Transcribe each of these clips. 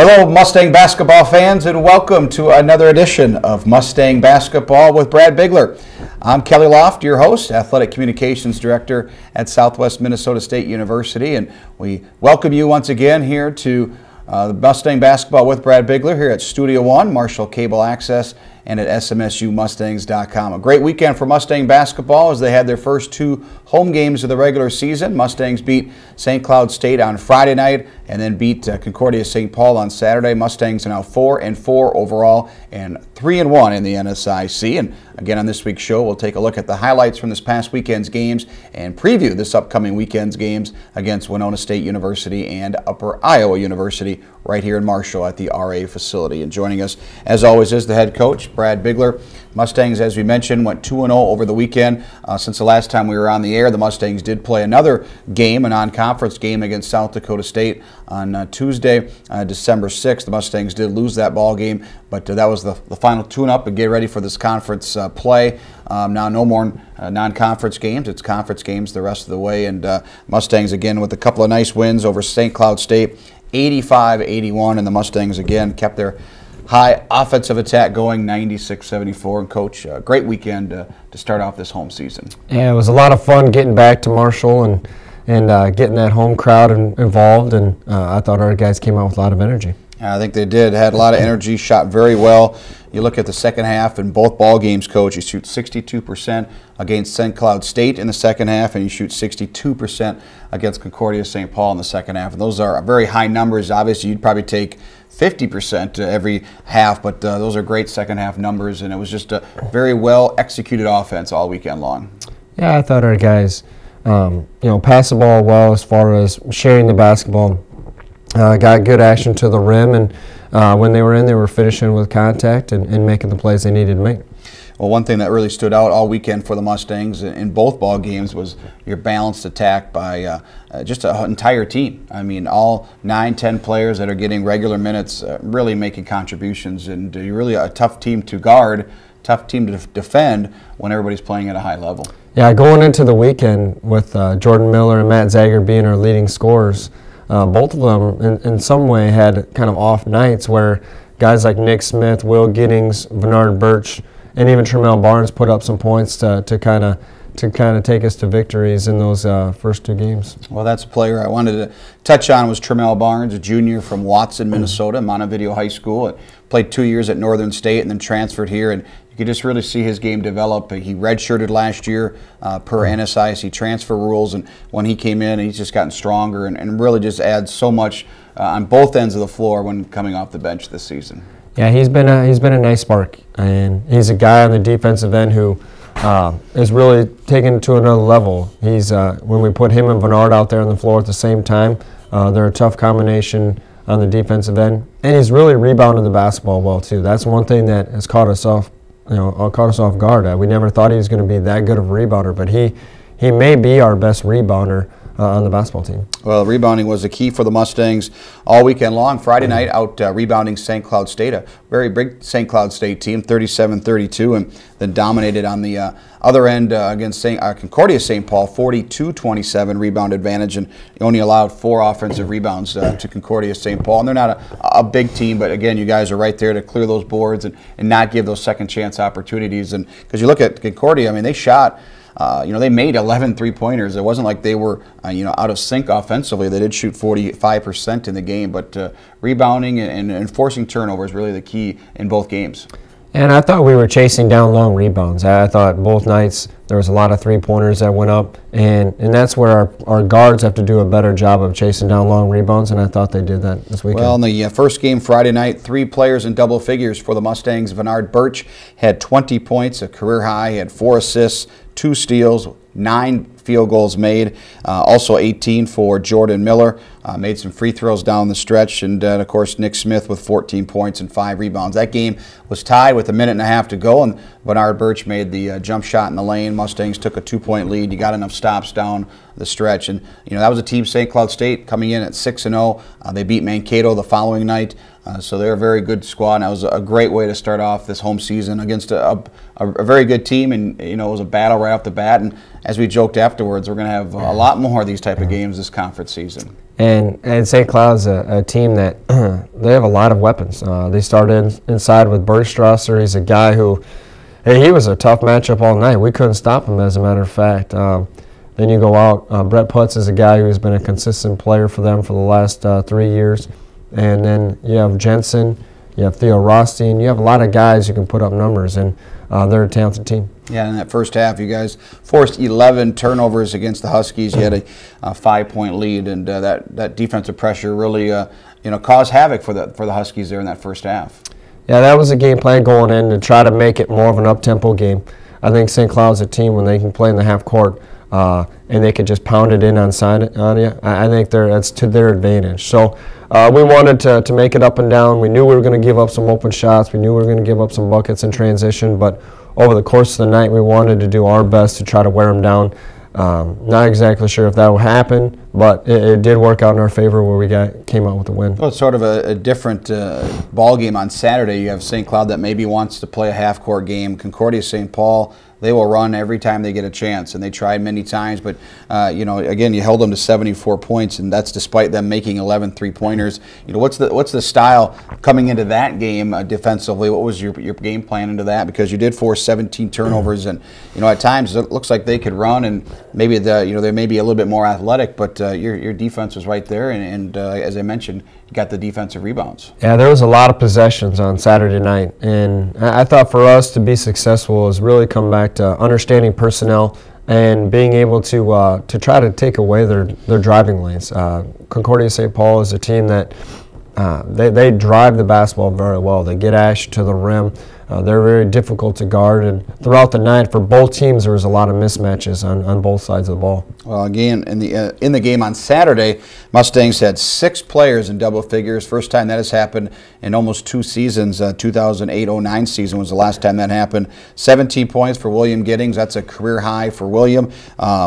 Hello, Mustang basketball fans, and welcome to another edition of Mustang Basketball with Brad Bigler. I'm Kelly Loft, your host, Athletic Communications Director at Southwest Minnesota State University, and we welcome you once again here to the Mustang Basketball with Brad Bigler here at Studio One, Marshall Cable Access, and at smsumustangs.com. A great weekend for Mustang basketball as they had their first two home games of the regular season. Mustangs beat St. Cloud State on Friday night and then beat Concordia St. Paul on Saturday. Mustangs are now 4-4 overall and 3-1 in the NSIC. And again, on this week's show, we'll take a look at the highlights from this past weekend's games and preview this upcoming weekend's games against Winona State University and Upper Iowa University right here in Marshall at the RA facility. And joining us, as always, is the head coach, Brad Bigler. Mustangs, as we mentioned, went 2-0 over the weekend. Since the last time we were on the air, the Mustangs did play another game, a non-conference game against South Dakota State on Tuesday, December 6th. The Mustangs did lose that ball game, but that was the final tune-up and get ready for this conference play. Now no more non-conference games. It's conference games the rest of the way. And Mustangs, again, with a couple of nice wins over St. Cloud State, 85-81, and the Mustangs, again, kept their high offensive attack going, 96-74. And Coach, a great weekend to start off this home season. Yeah, it was a lot of fun getting back to Marshall and getting that home crowd involved, and I thought our guys came out with a lot of energy. I think they did. Had a lot of energy, shot very well. You look at the second half in both ball games, Coach, you shoot 62% against St. Cloud State in the second half, and you shoot 62% against Concordia St. Paul in the second half. And those are very high numbers. Obviously, you'd probably take 50% every half, but those are great second half numbers, and it was just a very well executed offense all weekend long. Yeah, I thought our guys, passed the ball well as far as sharing the basketball. Got good action to the rim, and when they were in, they were finishing with contact and making the plays they needed to make. Well, one thing that really stood out all weekend for the Mustangs in both ball games was your balanced attack by just an entire team. I mean, all 9-10 players that are getting regular minutes really making contributions, and you're really a tough team to guard, tough team to defend when everybody's playing at a high level. Yeah, going into the weekend with Jordan Miller and Matt Zager being our leading scorers, both of them in some way had kind of off nights where guys like Nick Smith, Will Giddings, Bernard Birch, and even Tremel Barnes put up some points to kind of take us to victories in those first two games. Well, that's a player I wanted to touch on was Tremel Barnes, a junior from Watson, Minnesota, Montevideo High School. Played 2 years at Northern State and then transferred here, and you could just really see his game develop. He redshirted last year per NSIC transfer rules, and when he came in, he's just gotten stronger and really just adds so much on both ends of the floor when coming off the bench this season. Yeah, he's been a nice spark, and he's a guy on the defensive end who is really taken it to another level. He's when we put him and Bernard out there on the floor at the same time, they're a tough combination on the defensive end, and he's really rebounded the basketball well too. That's one thing that has caught us off guard. We never thought he was going to be that good of a rebounder, but he may be our best rebounder on the basketball team. Well, rebounding was the key for the Mustangs all weekend long. Friday night out rebounding St. Cloud State, a very big St. Cloud State team, 37-32, and then dominated on the other end against Concordia St. Paul, 42-27 rebound advantage, and only allowed 4 offensive rebounds to Concordia St. Paul. And they're not a big team, but again, you guys are right there to clear those boards and not give those second chance opportunities. And because you look at Concordia, I mean, they shot. They made 11 three-pointers. It wasn't like they were, out of sync offensively. They did shoot 45% in the game, but rebounding and forcing turnovers really the key in both games. And I thought we were chasing down long rebounds. I thought both nights there was a lot of three-pointers that went up, and that's where our guards have to do a better job of chasing down long rebounds, and I thought they did that this weekend. Well, in the first game Friday night, 3 players in double figures for the Mustangs. Bernard Birch had 20 points, a career high. He had 4 assists, 2 steals, 9 field goals made. Also 18 for Jordan Miller. Made some free throws down the stretch. And, of course, Nick Smith with 14 points and 5 rebounds. That game was tied with 1.5 minutes to go, and Bernard Birch made the jump shot in the lane. Mustangs took a 2-point lead. You got enough stops down the stretch. And, that was a team, St. Cloud State, coming in at 6-0. They beat Mankato the following night. So they're a very good squad, and that was a great way to start off this home season against a very good team, and it was a battle right off the bat. And as we joked afterwards. We're going to have a lot more of these type of games this conference season. And St. Cloud's a team that they have a lot of weapons. They started inside with Bergstrasser. He's a guy who, hey, he was a tough matchup all night. We couldn't stop him, as a matter of fact. Then you go out. Brett Putz is a guy who's been a consistent player for them for the last 3 years. And then you have Jensen, you have Theo Rothstein. You have a lot of guys who can put up numbers, and they're a talented team. Yeah, in that first half, you guys forced 11 turnovers against the Huskies. You had a 5-point lead, and that defensive pressure really caused havoc for the Huskies there in that first half. Yeah, that was a game plan going in to try to make it more of an up-tempo game. I think St. Cloud's a team when they can play in the half court and they could just pound it in on you. I think that's to their advantage. So we wanted to make it up and down. We knew we were going to give up some open shots. We knew we were going to give up some buckets in transition, but over the course of the night, we wanted to do our best to try to wear them down. Not exactly sure if that will happen, but it did work out in our favor where we came out with a win. Well, it's sort of a different ball game on Saturday. You have St. Cloud that maybe wants to play a half-court game. Concordia St. Paul, they will run every time they get a chance, and they tried many times. But, again, you held them to 74 points, and that's despite them making 11 three-pointers. What's the style coming into that game defensively? What was your game plan into that? Because you did force 17 turnovers, and, at times it looks like they could run, and maybe they may be a little bit more athletic, but your defense was right there, and as I mentioned, you got the defensive rebounds. Yeah, there was a lot of possessions on Saturday night, and I thought for us to be successful is really come back to understanding personnel and being able to try to take away their driving lanes. Concordia St. Paul is a team that they drive the basketball very well. They get Ash to the rim. They're very difficult to guard, and throughout the night for both teams there was a lot of mismatches on both sides of the ball. Well, again, in the game on Saturday, Mustangs had 6 players in double figures. First time that has happened in almost 2 seasons. 2008-09 season was the last time that happened. 17 points for William Giddings. That's a career high for William.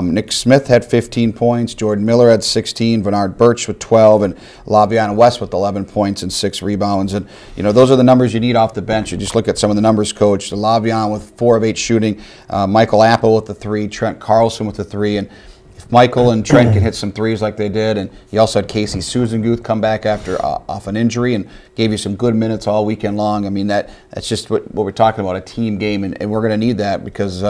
Nick Smith had 15 points. Jordan Miller had 16. Bernard Birch with 12, and Laviana West with 11 points and 6 rebounds. And those are the numbers you need off the bench. You just look at some of the numbers, Coach. Laviana with 4 of 8 shooting. Michael Apple with the 3. Trent Carlson with the 3. And if Michael and Trent can hit some threes like they did, and you also had Casey Susanguth come back after off an injury and gave you some good minutes all weekend long. I mean, that's just what we're talking about, a team game, and we're going to need that because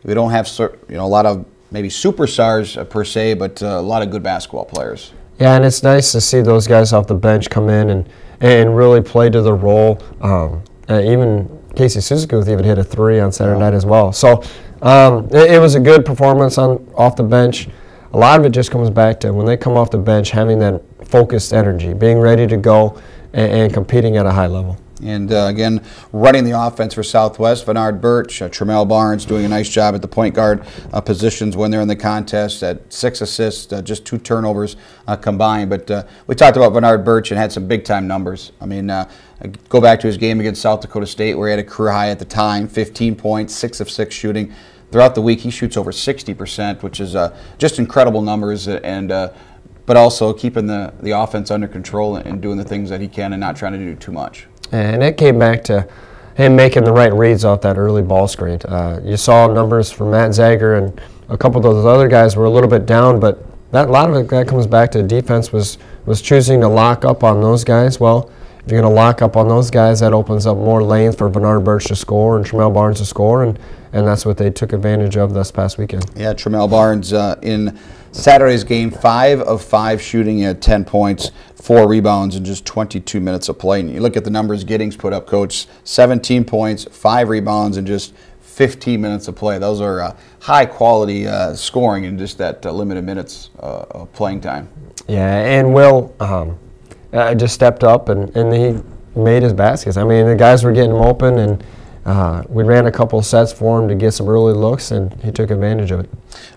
we don't have a lot of maybe superstars per se, but a lot of good basketball players. Yeah, and it's nice to see those guys off the bench come in and really play to the role. Even Casey Susanguth even hit a 3 on Saturday night as well. So it was a good performance off the bench. A lot of it just comes back to when they come off the bench having that focused energy, being ready to go and competing at a high level. And again, running the offense for Southwest, Bernard Birch, Tremel Barnes doing a nice job at the point guard positions when they're in the contest at 6 assists, just 2 turnovers combined. But we talked about Bernard Birch and had some big-time numbers. I mean, go back to his game against South Dakota State where he had a career high at the time, 15 points, 6 of 6 shooting. Throughout the week, he shoots over 60%, which is just incredible numbers, and but also keeping the offense under control and doing the things that he can and not trying to do too much. And it came back to him making the right reads off that early ball screen. You saw numbers from Matt Zager, and a couple of those other guys were a little bit down, but a lot of it that comes back to defense was choosing to lock up on those guys. Well, if you're going to lock up on those guys, that opens up more lanes for Bernard Birch to score and Tremel Barnes to score, and that's what they took advantage of this past weekend. Yeah, Tremel Barnes in Saturday's game, 5 of 5 shooting. He had 10 points, 4 rebounds in just 22 minutes of play. And you look at the numbers Giddings put up, Coach, 17 points, 5 rebounds in just 15 minutes of play. Those are high-quality scoring in just that limited minutes of playing time. Yeah, and Will just stepped up and he made his baskets. I mean, the guys were getting him open, and we ran a couple sets for him to get some early looks, and he took advantage of it.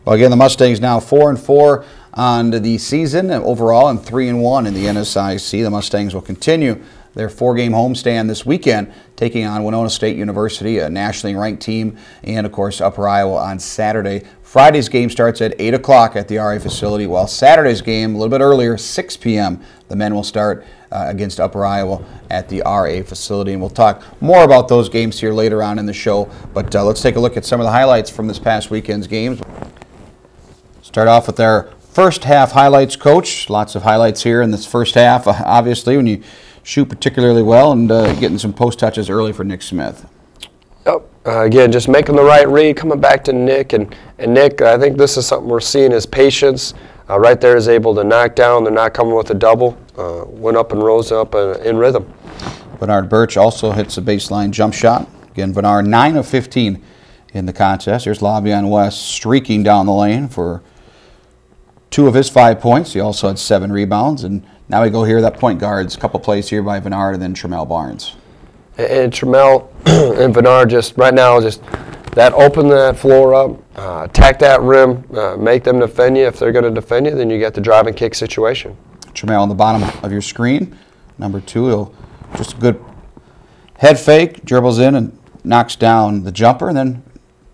Well, again, the Mustangs now 4-4 on the season overall and 3-1 in the NSIC. The Mustangs will continue their 4-game homestand this weekend, taking on Winona State University, a nationally ranked team, and, of course, Upper Iowa on Saturday. Friday's game starts at 8 o'clock at the RA facility, while Saturday's game, a little bit earlier, 6 p.m., the men will start against Upper Iowa at the RA facility. And we'll talk more about those games here later on in the show. But let's take a look at some of the highlights from this past weekend's games. Start off with our first half highlights, Coach. Lots of highlights here in this first half, obviously, when you shoot particularly well and getting some post touches early for Nick Smith. Yep. Again, just making the right read, coming back to Nick. And Nick, I think this is something we're seeing is patience. Right there is able to knock down. They're not coming with a double. Went up and rose up in rhythm. Bernard Birch also hits a baseline jump shot. Again, Bernard 9 of 15 in the contest. Here's Lavion West streaking down the lane for 2 of his 5 points. He also had 7 rebounds. And now we go here, that point guards, a couple plays here by Bernard and then Tramel Barnes. And Tramel and Bernard just right now just that open that floor up, attack that rim, make them defend you. If they're going to defend you, then you get the drive and kick situation. Tramel on the bottom of your screen. Number 2, he'll just a good head fake, dribbles in and knocks down the jumper. And then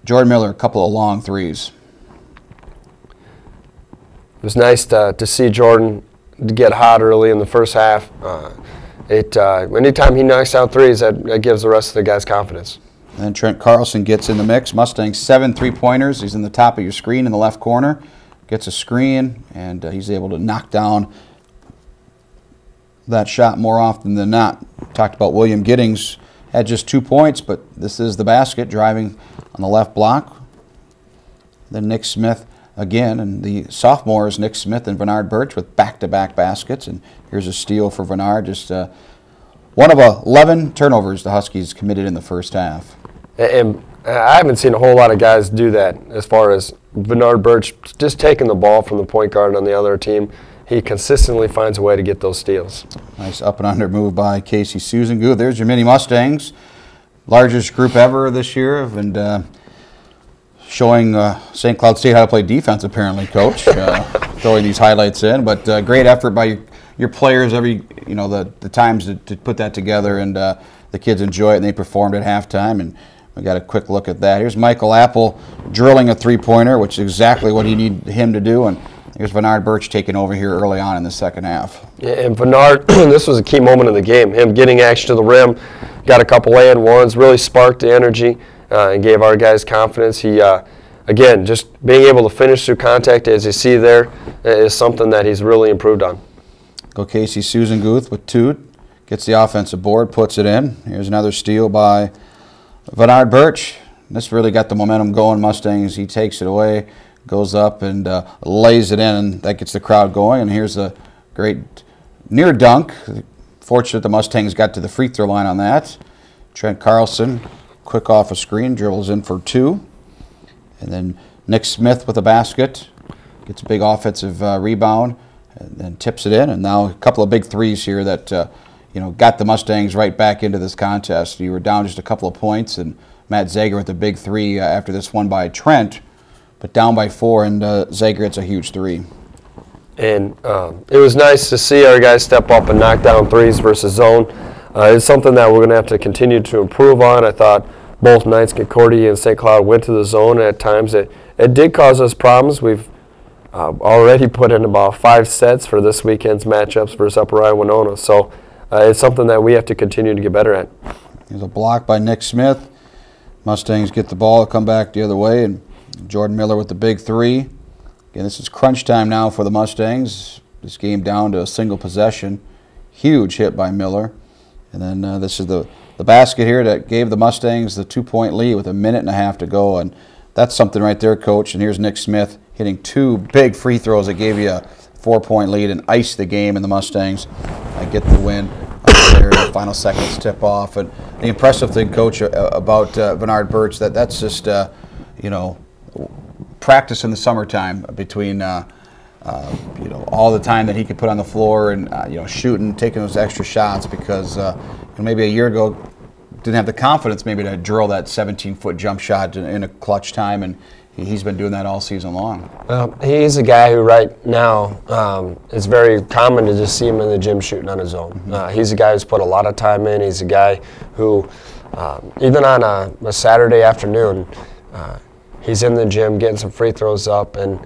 Jordan Miller, a couple of long threes. It was nice to see Jordan get hot early in the first half. Anytime he knocks out threes, that gives the rest of the guys confidence. And then Trent Carlson gets in the mix. Mustang 7 3-pointers. He's in the top of your screen in the left corner. Gets a screen, and he's able to knock down that shot more often than not. Talked about William Giddings. Had just 2 points, but this is the basket, driving on the left block. Then Nick Smith again, and the sophomores, Nick Smith and Bernard Birch, with back-to-back baskets. And here's a steal for Bernard. Just one of 11 turnovers the Huskies committed in the first half. And I haven't seen a whole lot of guys do that as far as Bernard Birch just taking the ball from the point guard on the other team. He consistently finds a way to get those steals. Nice up and under move by Casey Susangu. There's your mini Mustangs. Largest group ever this year, and showing St. Cloud State how to play defense, apparently, Coach. Throwing these highlights in, but great effort by your players the times to put that together, and the kids enjoy it, and they performed at halftime, and we got a quick look at that. Here's Michael Apple drilling a three-pointer, which is exactly what he needed him to do, and here's Bernard Birch taking over here early on in the second half. Yeah, and Bernard, this was a key moment in the game. Him getting action to the rim, got a couple and-ones, really sparked the energy and gave our guys confidence. He, again, just being able to finish through contact, as you see there, is something that he's really improved on. Go Casey Susanguth with 2. Gets the offensive board, puts it in. Here's another steal by Bernard Birch. This really got the momentum going, Mustangs. He takes it away, goes up and lays it in, and that gets the crowd going. And here's a great near dunk. Fortunate the Mustangs got to the free throw line on that. Trent Carlson, quick off a screen, dribbles in for 2. And then Nick Smith with a basket. Gets a big offensive rebound and then tips it in. And now a couple of big threes here that got the Mustangs right back into this contest. You were down just a couple of points, and Matt Zager with the big 3 after this one by Trent, but down by 4, and Zager hits a huge 3. And it was nice to see our guys step up and knock down threes versus zone. It's something that we're going to have to continue to improve on. I thought both nights, Concordia and St. Cloud went to the zone, and at times it did cause us problems. We've already put in about 5 sets for this weekend's matchups versus Upper Iowa Winona. So it's something that we have to continue to get better at. There's a block by Nick Smith. Mustangs get the ball, come back the other way, and Jordan Miller with the big 3. Again, this is crunch time now for the Mustangs. This game down to a single possession. Huge hit by Miller. And then this is the basket here that gave the Mustangs the 2-point lead with 1.5 minutes to go. And that's something right there, Coach. And here's Nick Smith hitting 2 big free throws that gave you a 4-point lead and iced the game, and the Mustangs get the win. The final seconds tip off. And the impressive thing, Coach, about Bernard Birch, that's just, practice in the summertime between, all the time that he could put on the floor and, shooting, taking those extra shots, because maybe a year ago didn't have the confidence maybe to drill that 17-foot jump shot in a clutch time, and he's been doing that all season long. Well, he's a guy who right now it's very common to just see him in the gym shooting on his own. Mm-hmm. He's a guy who's put a lot of time in. He's a guy who, even on a Saturday afternoon, he's in the gym getting some free throws up, and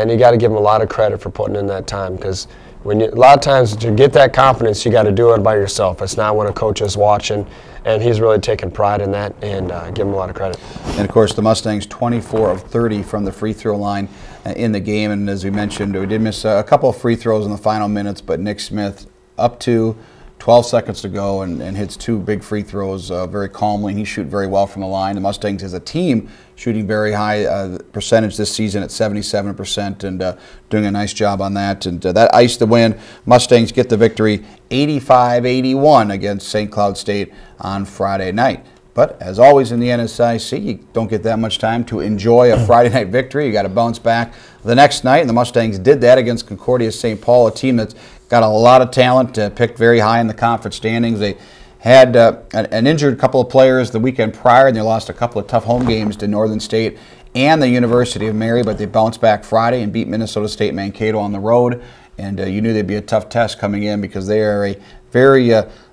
you got to give him a lot of credit for putting in that time, because a lot of times to get that confidence, you got to do it by yourself. It's not when a coach is watching. and he's really taken pride in that, and give him a lot of credit. And of course, the Mustangs 24 of 30 from the free throw line in the game, and as we mentioned, we did miss a couple of free throws in the final minutes, but Nick Smith up to 12 seconds to go and hits 2 big free throws very calmly. He shoot very well from the line. The Mustangs as a team shooting very high percentage this season at 77% and doing a nice job on that. And that iced the win. Mustangs get the victory 85-81 against St. Cloud State on Friday night. But as always in the NSIC, you don't get that much time to enjoy a Friday night victory. You got to bounce back the next night, and the Mustangs did that against Concordia St. Paul, a team that's got a lot of talent, picked very high in the conference standings. They had an injured couple of players the weekend prior, and they lost a couple of tough home games to Northern State and the University of Mary, but they bounced back Friday and beat Minnesota State Mankato on the road. And you knew they'd be a tough test coming in because they are a very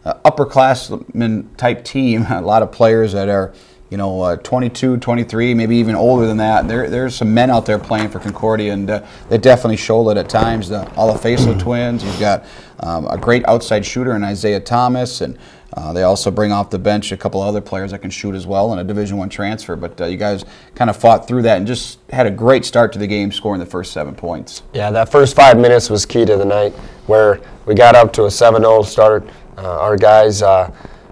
upperclassman type team. A lot of players that are, 22, 23, maybe even older than that. There's some men out there playing for Concordia, and they definitely showed it at times. All the Faisal twins. You've got a great outside shooter in Isaiah Thomas, and they also bring off the bench a couple other players that can shoot as well in a Division I transfer. But you guys kind of fought through that and just had a great start to the game, scoring the first 7 points. Yeah, that first 5 minutes was key to the night, where we got up to a 7-0 start. Our guys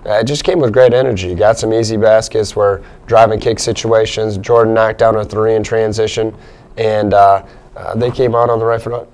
it just came with great energy. Got some easy baskets, were driving kick situations. Jordan knocked down a 3 in transition, and they came out on the right foot.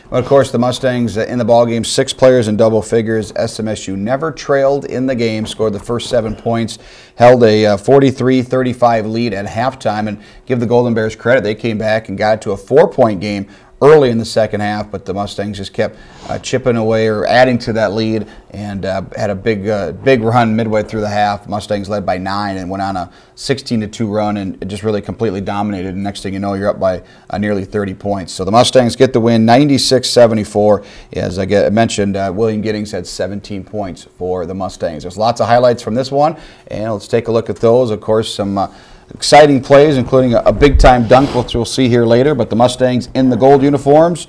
Well, of course, the Mustangs in the ballgame, 6 players in double figures. SMSU never trailed in the game, scored the first 7 points, held a 43-35 lead at halftime, and give the Golden Bears credit. They came back and got it to a 4-point game early in the second half, but the Mustangs just kept chipping away or adding to that lead, and had a big run midway through the half. Mustangs led by 9 and went on a 16-2 run, and it just really completely dominated. And next thing you know, you're up by nearly 30 points. So the Mustangs get the win, 96-74. As I mentioned, William Giddings had 17 points for the Mustangs. There's lots of highlights from this one, and let's take a look at those. Of course, some exciting plays, including a big-time dunk, which we'll see here later. But the Mustangs in the gold uniforms,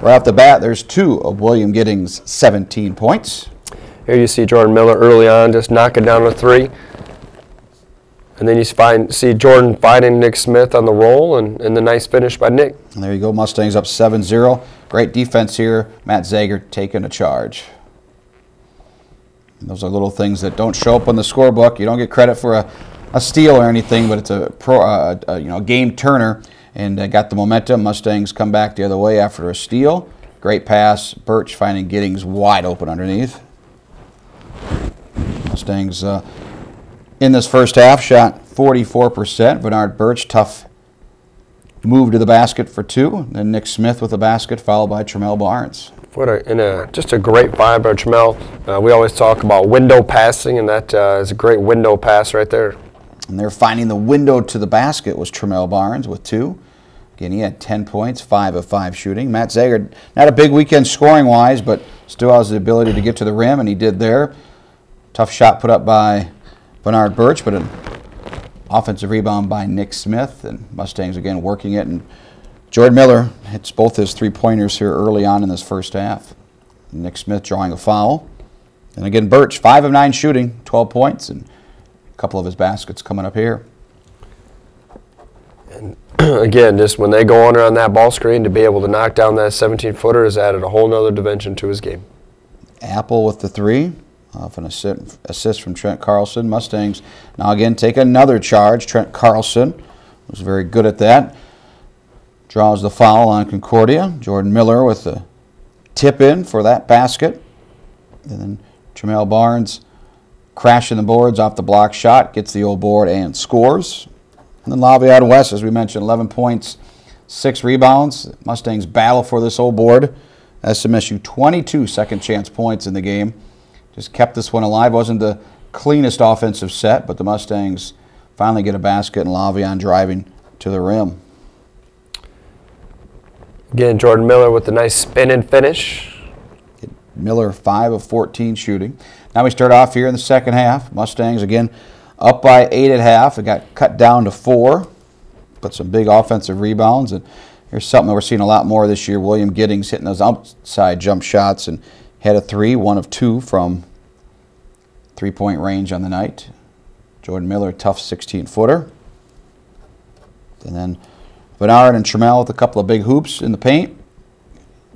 right off the bat, there's 2 of William Giddings' 17 points. Here you see Jordan Miller early on just knocking down a 3. And then you see Jordan finding Nick Smith on the roll, and the nice finish by Nick. And there you go, Mustangs up 7-0. Great defense here. Matt Zager taking a charge. And those are little things that don't show up on the scorebook. You don't get credit for a steal or anything, but it's a game turner, and got the momentum. Mustangs come back the other way after a steal. Great pass. Birch finding Giddings wide open underneath. Mustangs in this first half shot 44%. Bernard Birch, tough move to the basket for 2. Then Nick Smith with the basket, followed by Tremel Barnes. Just a great find by Tremel. We always talk about window passing, and that is a great window pass right there. And they're finding the window to the basket was Tremel Barnes with 2. Again, he had 10 points, 5 of 5 shooting. Matt Zager, not a big weekend scoring-wise, but still has the ability to get to the rim, and he did there. Tough shot put up by Bernard Birch, but an offensive rebound by Nick Smith, and Mustangs again working it. And Jordan Miller hits both his 3-pointers here early on in this first half. Nick Smith drawing a foul. And again, Birch, 5 of 9 shooting, 12 points, and a couple of his baskets coming up here. And again, just when they go under on that ball screen, to be able to knock down that 17-footer has added a whole nother dimension to his game. Apple with the 3, off an assist from Trent Carlson. Mustangs now again take another charge. Trent Carlson was very good at that. Draws the foul on Concordia. Jordan Miller with the tip in for that basket. And then Tremel Barnes crashing the boards off the block shot, gets the old board and scores. And then Laviad West, as we mentioned, 11 points, 6 rebounds. Mustangs battle for this old board. SMSU 22 second chance points in the game. Just kept this one alive. Wasn't the cleanest offensive set, but the Mustangs finally get a basket, and Lavion driving to the rim. Again, Jordan Miller with the nice spin and finish. Miller 5 of 14 shooting. Now we start off here in the second half. Mustangs again up by 8 at half. It got cut down to 4. But some big offensive rebounds. And here's something that we're seeing a lot more this year. William Giddings hitting those outside jump shots and had a 3, 1 of 2 from 3-point range on the night. Jordan Miller, tough 16-footer. And then Bernard and Trammell with a couple of big hoops in the paint,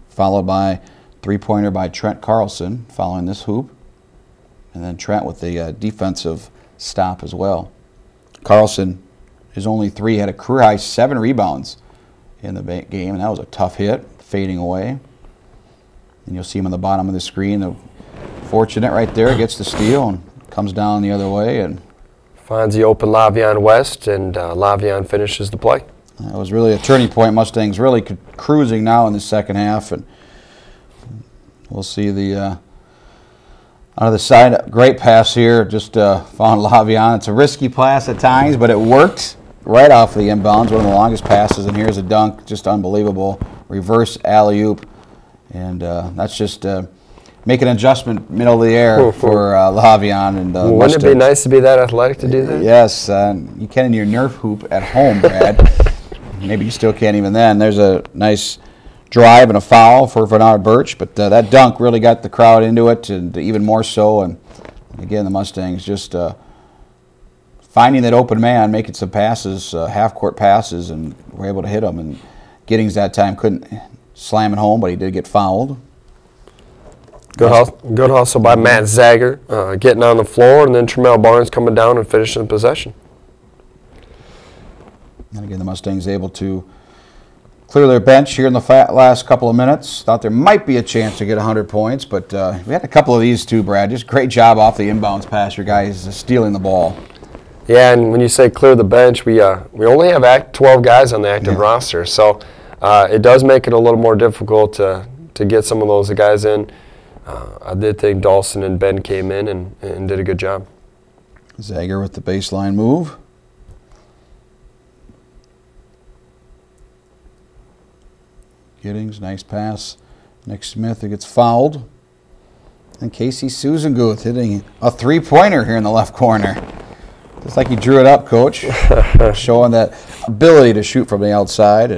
followed by 3-pointer by Trent Carlson following this hoop. And then Trent with the defensive stop as well. Carlson, his only 3, had a career-high 7 rebounds in the game, and that was a tough hit, fading away. And you'll see him on the bottom of the screen. Fortunate right there, gets the steal and comes down the other way. And finds the open Lavion West, and Lavion finishes the play. That was really a turning point. Mustangs really cruising now in the second half, and we'll see the out of the side, great pass here. Just found Lavion. It's a risky pass at times, but it worked right off the inbounds. One of the longest passes, and here's a dunk, just unbelievable. Reverse alley-oop, and that's just make an adjustment middle of the air for Lavion. And wouldn't it be nice to be that athletic to do that? Yes, you can in your Nerf hoop at home, Brad. Maybe you still can't even then. There's a nice drive and a foul for Bernard Birch, but that dunk really got the crowd into it, and even more so. And again, the Mustangs just finding that open man, making some passes, half-court passes, and were able to hit them. And Giddings that time couldn't slam it home, but he did get fouled. Good hustle by Matt Zager, getting on the floor, and then Trammell Barnes coming down and finishing possession. And again, the Mustangs able to clear their bench here in the last couple of minutes. Thought there might be a chance to get 100 points, but we had a couple of these too, Brad. Just great job off the inbounds pass. Your guys stealing the ball. Yeah, and when you say clear the bench, we only have 12 guys on the active roster, so it does make it a little more difficult to get some of those guys in. I did think Dawson and Ben came in and did a good job. Zager with the baseline move. Giddings, nice pass. Nick Smith, who gets fouled. And Casey Susanguth hitting a 3-pointer here in the left corner. Just like he drew it up, Coach. Showing that ability to shoot from the outside.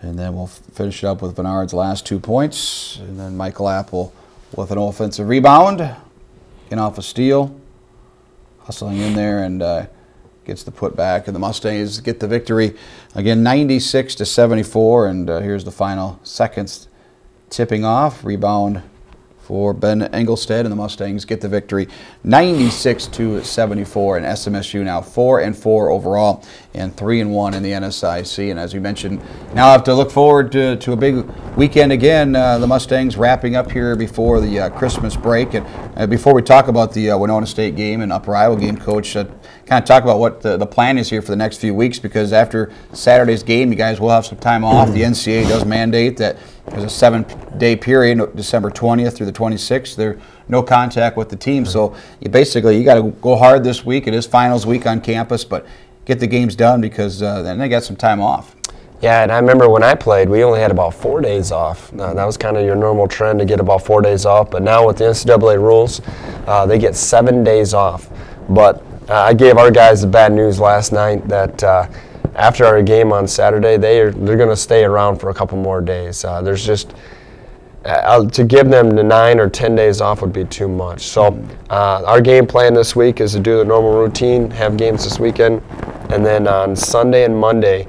And then we'll finish it up with Bernard's last 2 points. And then Michael Apple with an offensive rebound. Getting off a steal. Hustling in there and gets the putback. And the Mustangs get the victory. Again, 96-74. And here's the final seconds tipping off. Rebound for Ben Engelstead, and the Mustangs get the victory 96-74, and SMSU now 4-4 overall and 3-1 in the NSIC. And as we mentioned, now I have to look forward to a big weekend again. The Mustangs wrapping up here before the Christmas break. And before we talk about the Winona State game and Upper Iowa game, Coach, kind of talk about what the plan is here for the next few weeks, because after Saturday's game, you guys will have some time off. The NCAA does mandate that there's a 7-day period, December 20th through the 26th. There's no contact with the team, so you got to go hard this week. It is finals week on campus, but get the games done, because then they got some time off. Yeah, and I remember when I played, we only had about 4 days off. That was kind of your normal trend to get about 4 days off, but now with the NCAA rules, they get 7 days off. But I gave our guys the bad news last night that after our game on Saturday, they're going to stay around for a couple more days. There's just to give them the 9 or 10 days off would be too much. So our game plan this week is to do the normal routine, have games this weekend, and then on Sunday and Monday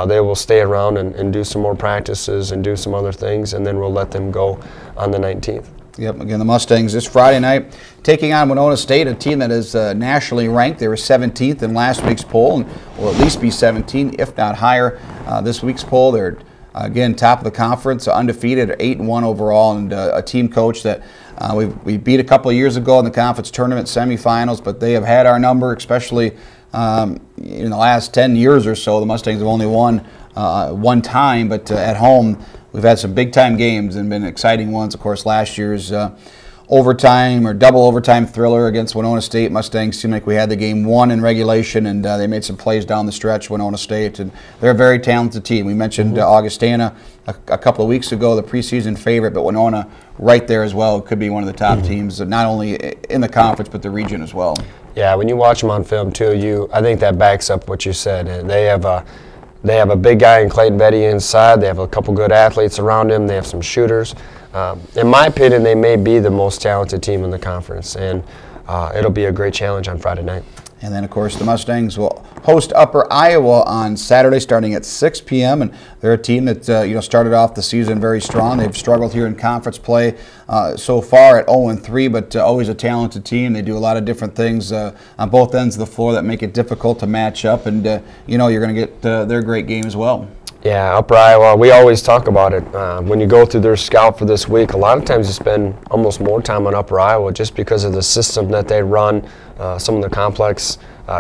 they will stay around and do some more practices and do some other things, and then we'll let them go on the 19th. Yep, again, the Mustangs this Friday night taking on Winona State, a team that is nationally ranked. They were 17th in last week's poll and will at least be 17th, if not higher. This week's poll, they're, again, top of the conference, undefeated, 8-1 overall, and a team coach that we beat a couple of years ago in the conference tournament semifinals, but they have had our number, especially in the last 10 years or so. The Mustangs have only won one time, but at home, we've had some big-time games and been exciting ones. Of course, last year's overtime or double overtime thriller against Winona State. Mustangs seemed like we had the game won in regulation, and they made some plays down the stretch, Winona State. And they're a very talented team. We mentioned Augustana a couple of weeks ago, the preseason favorite, but Winona right there as well. Could be one of the top teams, not only in the conference but the region as well. Yeah, when you watch them on film too, I think that backs up what you said. They have a big guy in Clayton Betty inside. They have a couple good athletes around him. They have some shooters. In my opinion, they may be the most talented team in the conference. And it'll be a great challenge on Friday night. And then, of course, the Mustangs will host Upper Iowa on Saturday starting at 6 p.m. And they're a team that started off the season very strong. They've struggled here in conference play so far at 0-3, but always a talented team. They do a lot of different things on both ends of the floor that make it difficult to match up. And, you're going to get their great game as well. Yeah, Upper Iowa, we always talk about it. When you go through their scout for this week, a lot of times you spend almost more time on Upper Iowa just because of the system that they run, some of the complex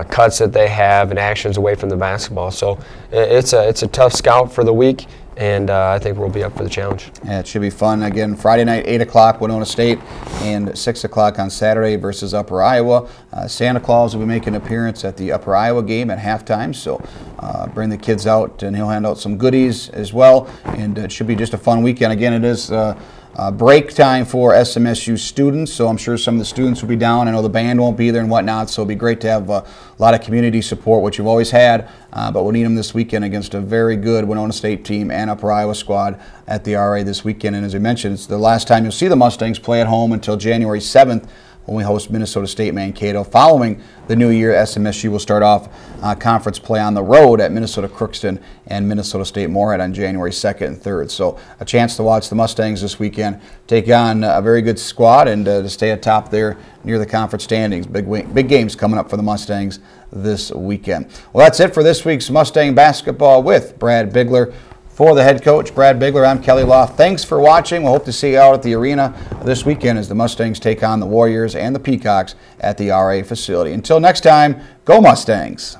cuts that they have and actions away from the basketball. So it's a tough scout for the week, and I think we'll be up for the challenge. Yeah, it should be fun. Again, Friday night, 8 o'clock, Winona State, and 6 o'clock on Saturday versus Upper Iowa. Santa Claus will be making an appearance at the Upper Iowa game at halftime, so bring the kids out, and he'll hand out some goodies as well, and it should be just a fun weekend. Again, it is break time for SMSU students, so I'm sure some of the students will be down. I know the band won't be there and whatnot, so it'll be great to have a lot of community support, which you've always had, but we'll need them this weekend against a very good Winona State team and Upper Iowa squad at the RA this weekend. And as I mentioned, it's the last time you'll see the Mustangs play at home until January 7th when we host Minnesota State Mankato. Following the new year, SMSU will start off conference play on the road at Minnesota Crookston and Minnesota State Moorhead on January 2nd and 3rd. So a chance to watch the Mustangs this weekend take on a very good squad and to stay atop there near the conference standings. Big games coming up for the Mustangs this weekend. Well, that's it for this week's Mustang Basketball with Brad Bigler. For the head coach, Brad Bigler, I'm Kelly Loft. Thanks for watching. We'll hope to see you out at the arena this weekend as the Mustangs take on the Warriors and the Peacocks at the RA facility. Until next time, go Mustangs.